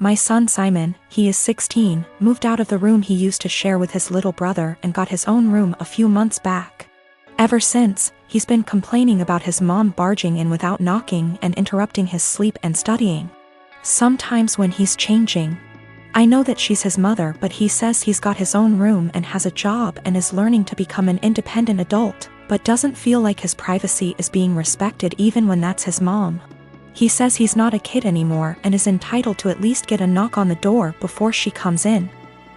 My son Simon, he is 16, moved out of the room he used to share with his little brother and got his own room a few months back. Ever since, he's been complaining about his mom barging in without knocking and interrupting his sleep and studying. Sometimes when he's changing. I know that she's his mother, but he says he's got his own room and has a job and is learning to become an independent adult, but doesn't feel like his privacy is being respected even when that's his mom. He says he's not a kid anymore and is entitled to at least get a knock on the door before she comes in.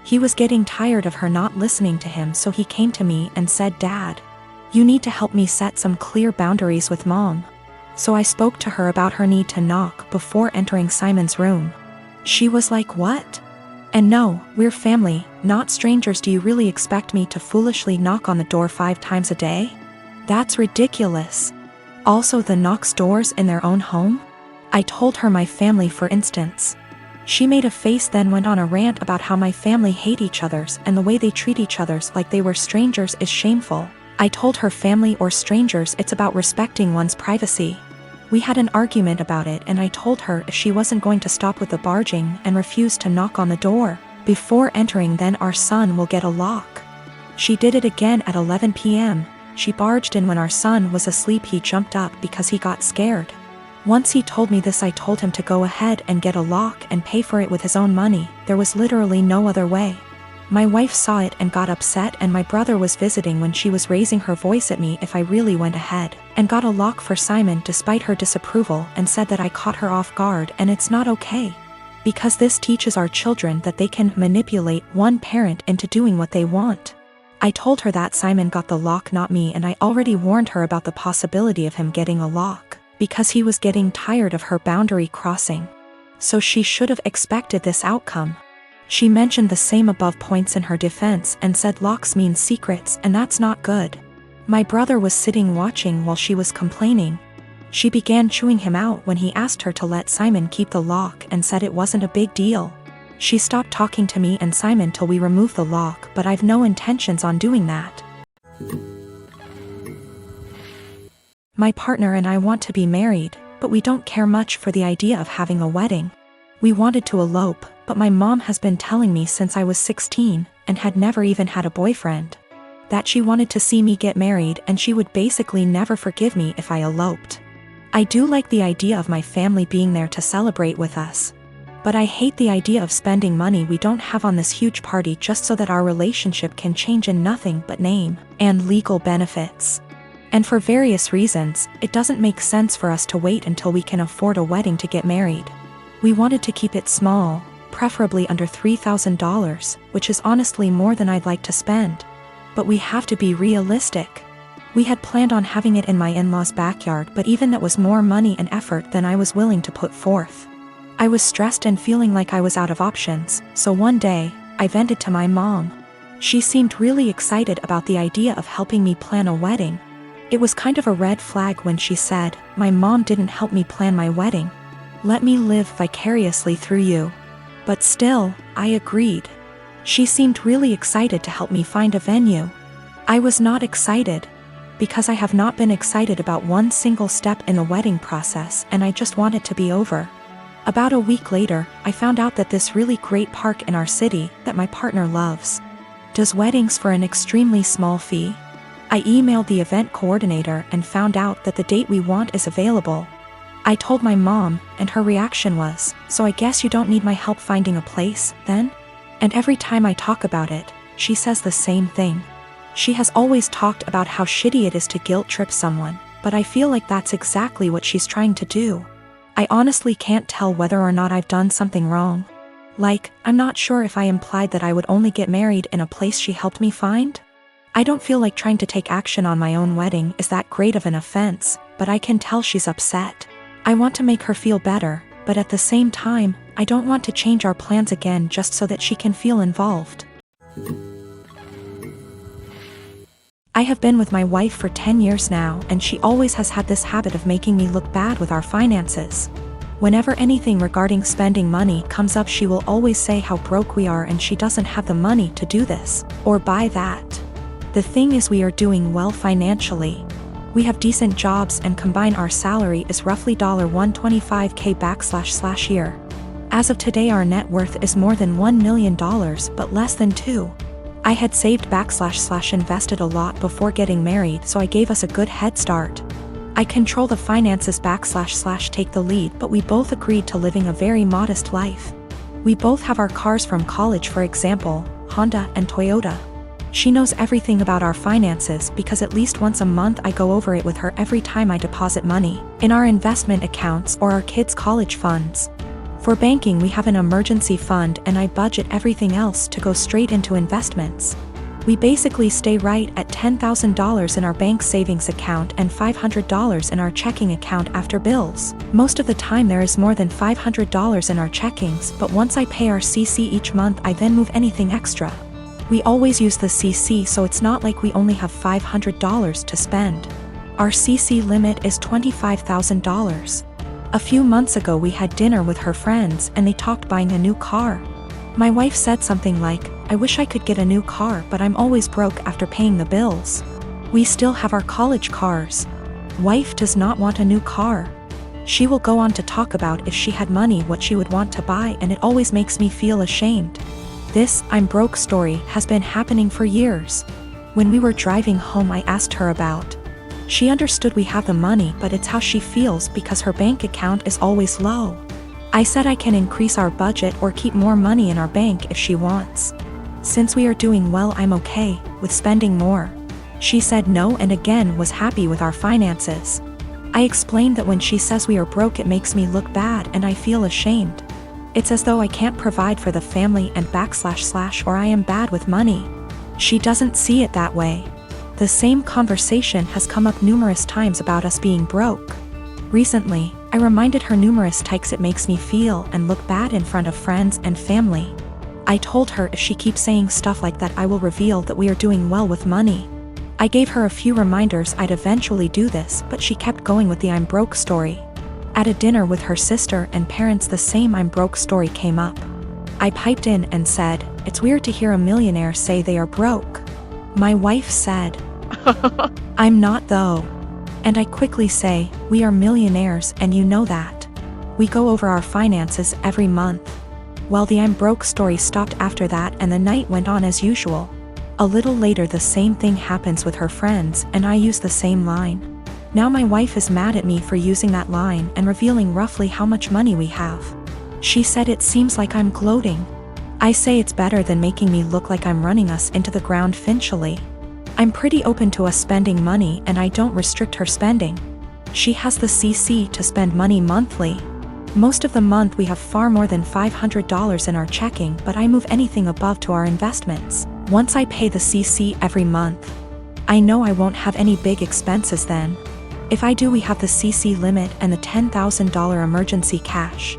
He was getting tired of her not listening to him, so he came to me and said, "Dad, you need to help me set some clear boundaries with Mom." So I spoke to her about her need to knock before entering Simon's room. She was like, "What? And no, we're family, not strangers. Do you really expect me to foolishly knock on the door 5 times a day? That's ridiculous. Also, the knocks doors in their own home?" I told her my family, for instance. She made a face, then went on a rant about how my family hate each other's and the way they treat each other's like they were strangers is shameful. I told her family or strangers, it's about respecting one's privacy. We had an argument about it and I told her if she wasn't going to stop with the barging and refuse to knock on the door before entering, then our son will get a lock. She did it again at 11 p.m. She barged in when our son was asleep. He jumped up because he got scared. Once he told me this, I told him to go ahead and get a lock and pay for it with his own money. There was literally no other way. My wife saw it and got upset, and my brother was visiting when she was raising her voice at me if I really went ahead and got a lock for Simon despite her disapproval, and said that I caught her off guard and it's not okay. Because this teaches our children that they can manipulate one parent into doing what they want. I told her that Simon got the lock, not me, and I already warned her about the possibility of him getting a lock, because he was getting tired of her boundary crossing. So she should have expected this outcome. She mentioned the same above points in her defense and said locks mean secrets, and that's not good. My brother was sitting watching while she was complaining. She began chewing him out when he asked her to let Simon keep the lock and said it wasn't a big deal. She stopped talking to me and Simon till we removed the lock, but I've no intentions on doing that. My partner and I want to be married, but we don't care much for the idea of having a wedding. We wanted to elope, but my mom has been telling me since I was 16, and had never even had a boyfriend, that she wanted to see me get married and she would basically never forgive me if I eloped. I do like the idea of my family being there to celebrate with us, but I hate the idea of spending money we don't have on this huge party just so that our relationship can change in nothing but name and legal benefits. And for various reasons, it doesn't make sense for us to wait until we can afford a wedding to get married. We wanted to keep it small, preferably under $3,000, which is honestly more than I'd like to spend. But we have to be realistic. We had planned on having it in my in-laws' backyard, but even that was more money and effort than I was willing to put forth. I was stressed and feeling like I was out of options, so one day, I vented to my mom. She seemed really excited about the idea of helping me plan a wedding. It was kind of a red flag when she said, "My mom didn't help me plan my wedding. Let me live vicariously through you." But still, I agreed. She seemed really excited to help me find a venue. I was not excited, because I have not been excited about one single step in the wedding process, and I just want it to be over. About a week later, I found out that this really great park in our city that my partner loves does weddings for an extremely small fee. I emailed the event coordinator and found out that the date we want is available. I told my mom, and her reaction was, "So I guess you don't need my help finding a place, then?" And every time I talk about it, she says the same thing. She has always talked about how shitty it is to guilt trip someone, but I feel like that's exactly what she's trying to do. I honestly can't tell whether or not I've done something wrong. Like, I'm not sure if I implied that I would only get married in a place she helped me find. I don't feel like trying to take action on my own wedding is that great of an offense, but I can tell she's upset. I want to make her feel better, but at the same time, I don't want to change our plans again just so that she can feel involved. I have been with my wife for 10 years now, and she always has had this habit of making me look bad with our finances. Whenever anything regarding spending money comes up, she will always say how broke we are and she doesn't have the money to do this or buy that. The thing is, we are doing well financially. We have decent jobs and combine our salary is roughly $125K //year. As of today, our net worth is more than $1 million, but less than 2. I had saved / invested a lot before getting married, so I gave us a good head start. I control the finances / take the lead, but we both agreed to living a very modest life. We both have our cars from college, for example, Honda and Toyota. She knows everything about our finances because at least once a month I go over it with her every time I deposit money in our investment accounts or our kids' college funds. For banking, we have an emergency fund, and I budget everything else to go straight into investments. We basically stay right at $10,000 in our bank savings account and $500 in our checking account after bills. Most of the time there is more than $500 in our checkings, but once I pay our CC each month, I then move anything extra. We always use the CC, so it's not like we only have $500 to spend. Our CC limit is $25,000. A few months ago we had dinner with her friends and they talked buying a new car. My wife said something like, "I wish I could get a new car, but I'm always broke after paying the bills." We still have our college cars. Wife does not want a new car. She will go on to talk about if she had money what she would want to buy, and it always makes me feel ashamed. This "I'm broke" story has been happening for years. When we were driving home, I asked her about. She understood we have the money, but it's how she feels because her bank account is always low. I said I can increase our budget or keep more money in our bank if she wants. Since we are doing well, I'm okay with spending more. She said no and again was happy with our finances. I explained that when she says we are broke, it makes me look bad and I feel ashamed. It's as though I can't provide for the family and / or I am bad with money. She doesn't see it that way. The same conversation has come up numerous times about us being broke. Recently, I reminded her numerous times it makes me feel and look bad in front of friends and family. I told her if she keeps saying stuff like that, I will reveal that we are doing well with money. I gave her a few reminders I'd eventually do this, but she kept going with the "I'm broke" story. At a dinner with her sister and parents, the same "I'm broke" story came up. I piped in and said, "It's weird to hear a millionaire say they are broke." My wife said, "I'm not though." And I quickly say, "We are millionaires and you know that. We go over our finances every month." Well, the "I'm broke" story stopped after that and the night went on as usual. A little later the same thing happens with her friends and I use the same line. Now my wife is mad at me for using that line and revealing roughly how much money we have. She said it seems like I'm gloating. I say it's better than making me look like I'm running us into the ground financially. I'm pretty open to us spending money and I don't restrict her spending. She has the CC to spend money monthly. Most of the month we have far more than $500 in our checking, but I move anything above to our investments. Once I pay the CC every month, I know I won't have any big expenses then. If I do, we have the CC limit and the $10,000 emergency cash.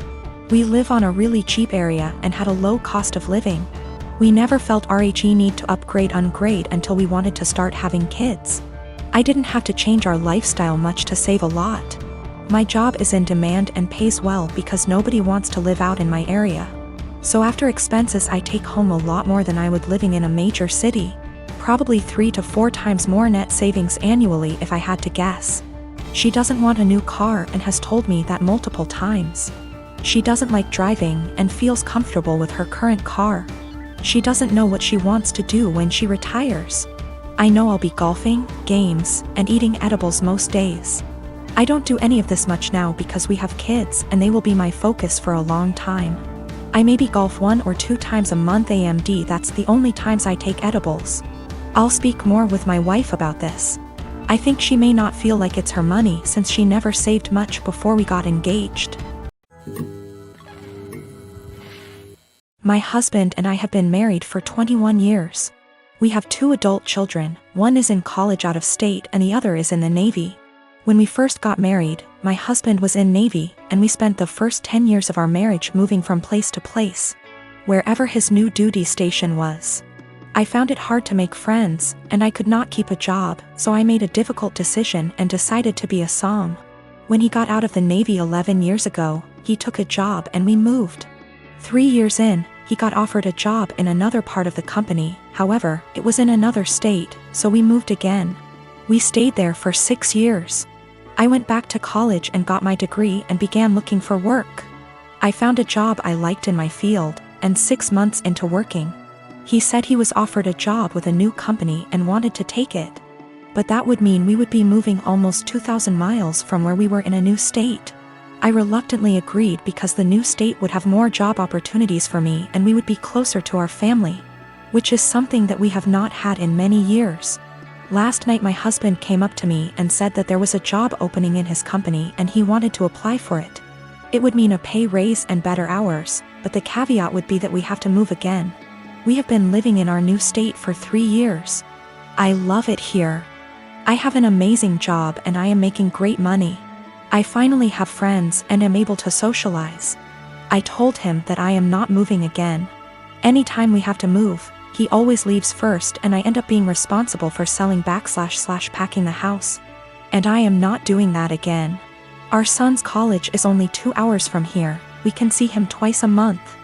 We live on a really cheap area and had a low cost of living. We never felt RHE need to upgrade until we wanted to start having kids. I didn't have to change our lifestyle much to save a lot. My job is in demand and pays well because nobody wants to live out in my area. So after expenses I take home a lot more than I would living in a major city. Probably 3 to 4 times more net savings annually if I had to guess. She doesn't want a new car and has told me that multiple times. She doesn't like driving and feels comfortable with her current car. She doesn't know what she wants to do when she retires. I know I'll be golfing, games, and eating edibles most days. I don't do any of this much now because we have kids and they will be my focus for a long time. I maybe golf 1 or 2 times a month AMD, that's the only times I take edibles. I'll speak more with my wife about this. I think she may not feel like it's her money since she never saved much before we got engaged. My husband and I have been married for 21 years. We have 2 adult children, one is in college out of state and the other is in the Navy. When we first got married, my husband was in Navy and we spent the first 10 years of our marriage moving from place to place, wherever his new duty station was. I found it hard to make friends, and I could not keep a job, so I made a difficult decision and decided to be a som. When he got out of the Navy 11 years ago, he took a job and we moved. 3 years in, he got offered a job in another part of the company, however, it was in another state, so we moved again. We stayed there for 6 years. I went back to college and got my degree and began looking for work. I found a job I liked in my field, and 6 months into working, he said he was offered a job with a new company and wanted to take it. But that would mean we would be moving almost 2,000 miles from where we were in a new state. I reluctantly agreed because the new state would have more job opportunities for me and we would be closer to our family, which is something that we have not had in many years. Last night my husband came up to me and said that there was a job opening in his company and he wanted to apply for it. It would mean a pay raise and better hours, but the caveat would be that we have to move again. We have been living in our new state for 3 years. I love it here. I have an amazing job and I am making great money. I finally have friends and am able to socialize. I told him that I am not moving again. Anytime we have to move, he always leaves first and I end up being responsible for selling / packing the house. And I am not doing that again. Our son's college is only 2 hours from here. We can see him twice a month.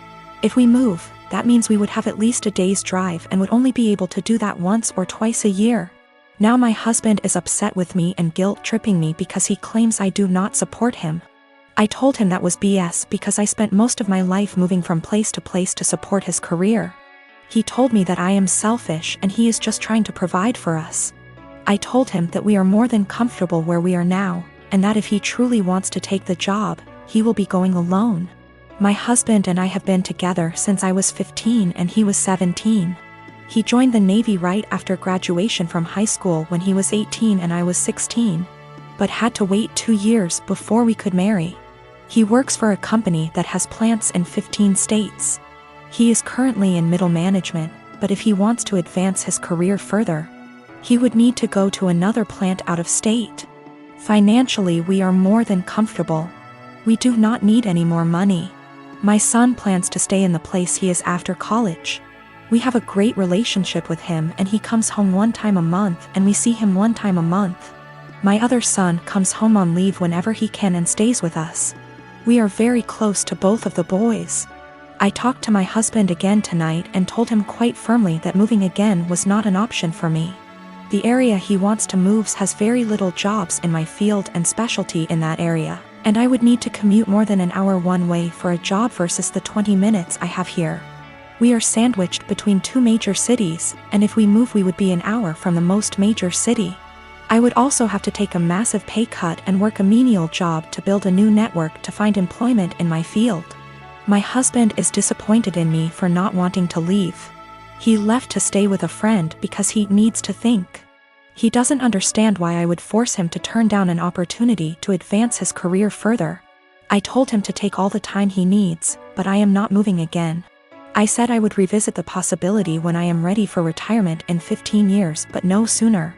If we move, that means we would have at least a day's drive and would only be able to do that once or twice a year. Now my husband is upset with me and guilt-tripping me because he claims I do not support him. I told him that was BS because I spent most of my life moving from place to support his career. He told me that I am selfish and he is just trying to provide for us. I told him that we are more than comfortable where we are now, and that if he truly wants to take the job, he will be going alone. My husband and I have been together since I was 15 and he was 17. He joined the Navy right after graduation from high school when he was 18 and I was 16, but had to wait 2 years before we could marry. He works for a company that has plants in 15 states. He is currently in middle management, but if he wants to advance his career further, he would need to go to another plant out of state. Financially, we are more than comfortable. We do not need any more money. My son plans to stay in the place he is after college. We have a great relationship with him and he comes home 1 time a month and we see him 1 time a month. My other son comes home on leave whenever he can and stays with us. We are very close to both of the boys. I talked to my husband again tonight and told him quite firmly that moving again was not an option for me. The area he wants to move has very little jobs in my field and specialty in that area, and I would need to commute more than an hour one way for a job versus the 20 minutes I have here. We are sandwiched between 2 major cities, and if we move we would be an hour from the most major city. I would also have to take a massive pay cut and work a menial job to build a new network to find employment in my field. My husband is disappointed in me for not wanting to leave. He left to stay with a friend because he needs to think. He doesn't understand why I would force him to turn down an opportunity to advance his career further. I told him to take all the time he needs, but I am not moving again. I said I would revisit the possibility when I am ready for retirement in 15 years, but no sooner.